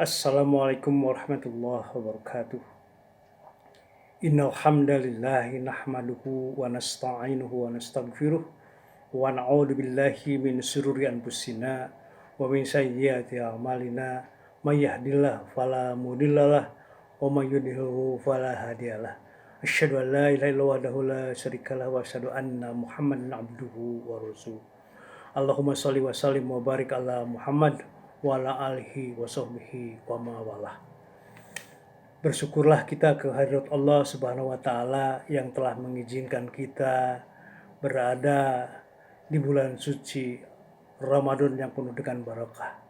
Assalamualaikum warahmatullahi wabarakatuh. Innal hamdalillahi nahmaduhu wa nasta'inuhu wa nastaghfiruh wa na'udzu billahi min shururi anfusina wa min sayyiati a'malina may yahdihillahu fala mudhillalah wa may yudhlilhu fala hadiyalah. Asyhadu an la ilaha illallah wahdahu la syarikalah wa asyhadu anna Muhammadan abduhu wa rasuluh. Allahumma sholli wa sallim wa barik ala Muhammad wa ala alihi wa sahbihi wa mawalah. Bersyukurlah kita kehadirat Allah Subhanahu wa taala yang telah mengizinkan kita berada di bulan suci Ramadan yang penuh dengan barakah,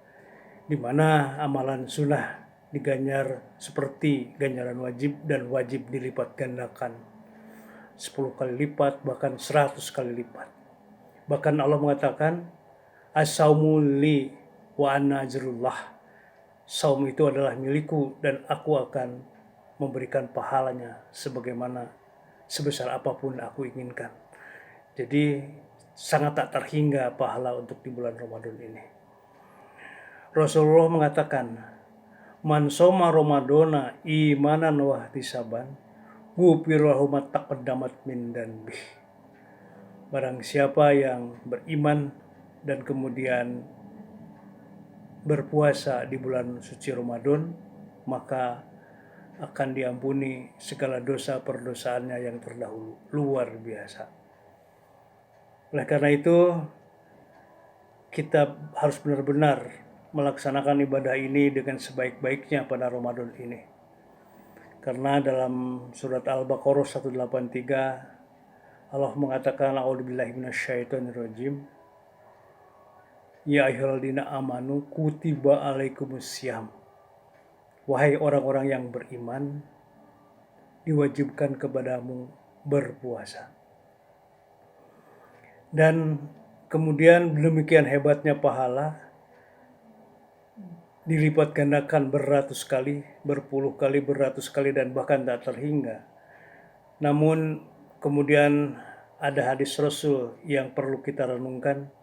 di mana amalan sunnah diganjar seperti ganjaran wajib dan wajib dilipat gandakan 10 kali lipat, bahkan 100 kali lipat. Bahkan Allah mengatakan as-saumu li wa ana ajrullah. Saum itu adalah milikku dan aku akan memberikan pahalanya sebesar apapun aku inginkan. Jadi sangat tak terhingga pahala untuk di bulan Ramadan ini. Rasulullah mengatakan, "Man shoma Ramadana imanan wa ihtisaban, ghufira lahu ma taqaddamat min dhanbih." Barang siapa yang beriman dan kemudian berpuasa di bulan suci Ramadan, maka akan diampuni segala dosa perdosaannya yang terdahulu. Luar biasa. Oleh karena itu, kita harus benar-benar melaksanakan ibadah ini dengan sebaik-baiknya pada Ramadan ini. Karena dalam surat Al-Baqarah 183, Allah mengatakan, "A'udzubillahi minasyaitonirrajim. Ya ayyuhalladzina amanu kutiba alaikumussyam." Wahai orang-orang yang beriman, diwajibkan kepadamu berpuasa. Dan kemudian demikian hebatnya pahala, dilipat gandakan beratus kali, berpuluh kali, beratus kali, dan bahkan tak terhingga. Namun kemudian ada hadis Rasul yang perlu kita renungkan.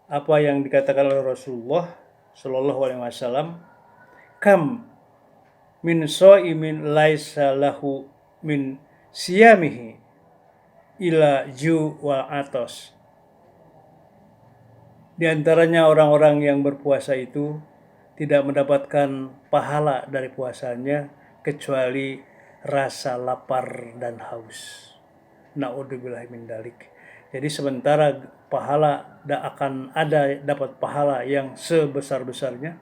Apa yang dikatakan oleh Rasulullah Shallallahu Alaihi Wasallam, "Kam min shaimin laisa lahu min siyamihi ila ju wal atos." Di antaranya orang-orang yang berpuasa itu tidak mendapatkan pahala dari puasanya kecuali rasa lapar dan haus. Na'udzubillahi min dzalik. Jadi sementara pahala akan ada dapat pahala yang sebesar-besarnya,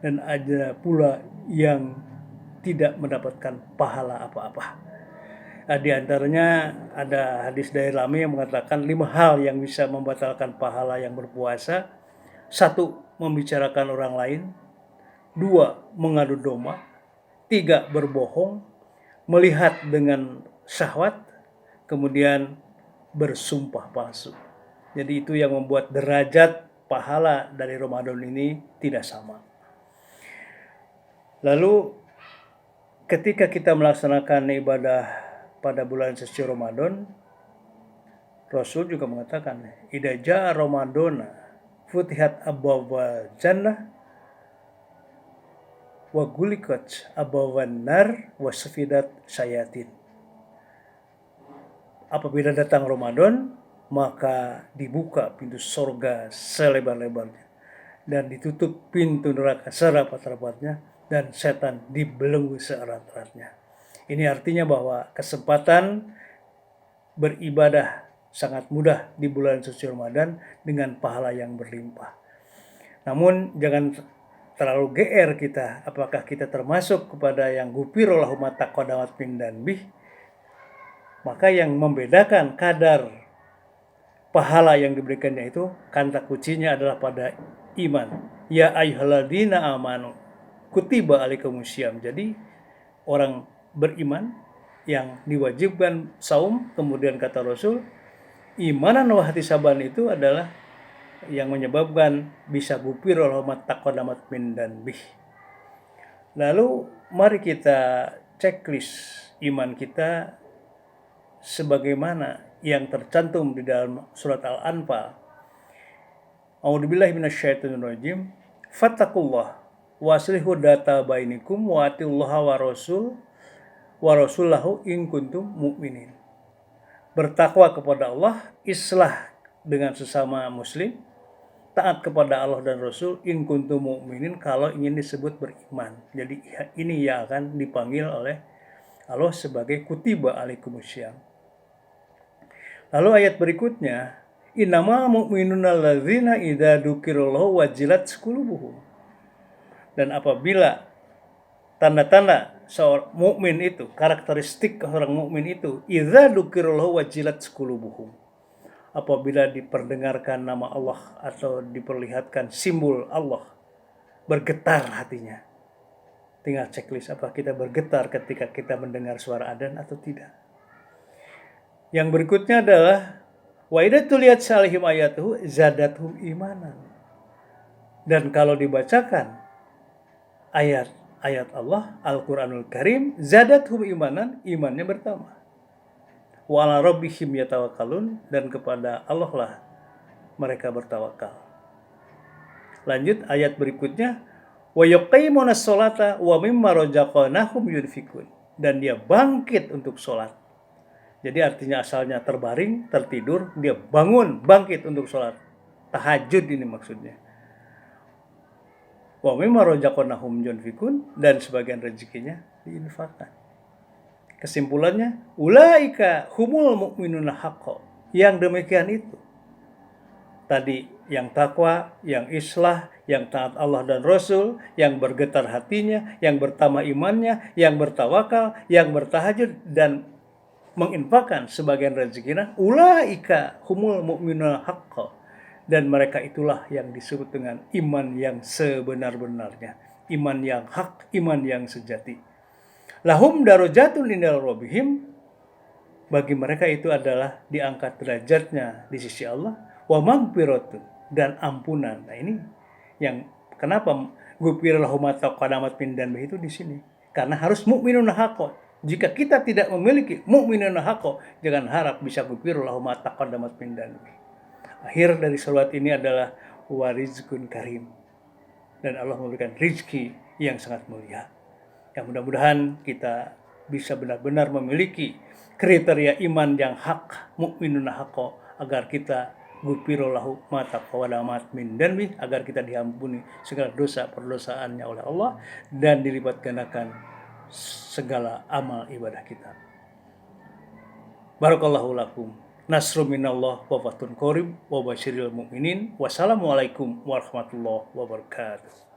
dan ada pula yang tidak mendapatkan pahala apa-apa. Di antaranya ada hadis dari Rami yang mengatakan 5 hal yang bisa membatalkan pahala yang berpuasa. 1. Membicarakan orang lain. 2. Mengadu domba. 3. Berbohong. Melihat dengan syahwat. Kemudian bersumpah palsu. Jadi itu yang membuat derajat pahala dari Ramadan ini tidak sama. Lalu ketika kita melaksanakan ibadah pada bulan suci Ramadan, Rasul juga mengatakan, "Idza jaa Ramadana futihat abwaabul jannah wa ghuliqat abwaabun nar wa sufidat syayatin." Apabila datang Ramadan, maka dibuka pintu surga selebar-lebarnya dan ditutup pintu neraka serapat-rapatnya dan setan dibelenggu seerat-eratnya. Ini artinya bahwa kesempatan beribadah sangat mudah di bulan suci Ramadan dengan pahala yang berlimpah. Namun jangan terlalu GR kita, apakah kita termasuk kepada yang ghufira lahu ma taqaddamat min dhanbih. Maka yang membedakan kadar pahala yang diberikannya itu, kata kuncinya adalah pada iman. Ya ayyuhalladzina amanu kutiba alaikumussyam. Jadi orang beriman yang diwajibkan saum, kemudian kata Rasul, imanan wa ihtisaban itu adalah yang menyebabkan bisa ghufira lahu ma taqaddamat min dhanbih. Lalu mari kita checklist iman kita sebagaimana yang tercantum di dalam surat Al-Anfal. A'udzubillahi minasyaitonirrajim. Fattaqullah waslihu data bainikum wa atiullaha wa rasulahu in kuntum mu'minin. Bertakwa kepada Allah, islah dengan sesama muslim, taat kepada Allah dan Rasul in kuntum mu'minin kalau ingin disebut beriman. Jadi ini yang akan dipanggil oleh Allah sebagai kutiba alaikumussyam. Lalu ayat berikutnya, innamal mu'minuna alladzina idza dzukirallahu wajilat qulubuhum. Dan apabila tanda-tanda seorang mukmin itu, karakteristik orang mukmin itu, idza dzukirallahu wajilat qulubuhum. Apabila diperdengarkan nama Allah atau diperlihatkan simbol Allah, bergetar hatinya. Tinggal checklist, apa kita bergetar ketika kita mendengar suara adzan atau tidak. Yang berikutnya adalah wa idza tuliyat alaihim ayatuhu zadatuhum imanan. Dan kalau dibacakan ayat Allah, Al-Qur'anul Karim, zadatuhum imanan, imannya bertambah. Wa ala rabbihim yatawakkalun, dan kepada Allah lah mereka bertawakal. Lanjut ayat berikutnya, wa yuqimunas sholata wa mimma razaqnahum yunfikun. Dan dia bangkit untuk sholat. Jadi artinya asalnya terbaring, tertidur, dia bangun, bangkit untuk sholat. Tahajud ini maksudnya. Wa mimma razaqnahum yunfikun, dan sebagian rezekinya diinfakkan. Kesimpulannya, ulaika humul mu'minuna haqqo. Yang demikian itu. Tadi yang takwa, yang islah, yang taat Allah dan Rasul, yang bergetar hatinya, yang bertambah imannya, yang bertawakal, yang bertahajud, dan menginfakkan sebagian rezekinya, ulaika humul mu'minuna haqqo. Dan mereka itulah yang disebut dengan iman yang sebenar-benarnya, iman yang hak, iman yang sejati. Lahum darajatun indal rabbihim, bagi mereka itu adalah diangkat derajatnya di sisi Allah, wa maghfiratun, dan ampunan. Nah ini yang kenapa ghufira lahum ma taqaddama min dzanbihi itu di sini. Karena harus mu'minun haqqo. Jika kita tidak memiliki mu'minun haqqo, jangan harap bisa ghufira lahum ma taqaddama min dzanbihi. Akhir dari salat ini adalah warizqun karim. Dan Allah memberikan rizki yang sangat mulia. Yang mudah-mudahan kita bisa benar-benar memiliki kriteria iman yang hak, mu'minun haqqo, agar kita ghufira lahu ma taqaddama min dzanbihi, agar kita diampuni segala dosa perdosaannya oleh Allah dan dilipat gandakan segala amal ibadah kita. Barakallahu lakum. Nasrun minallah wa fathun qarib wa basyiril mu'minin. Wassalamualaikum warahmatullahi wabarakatuh.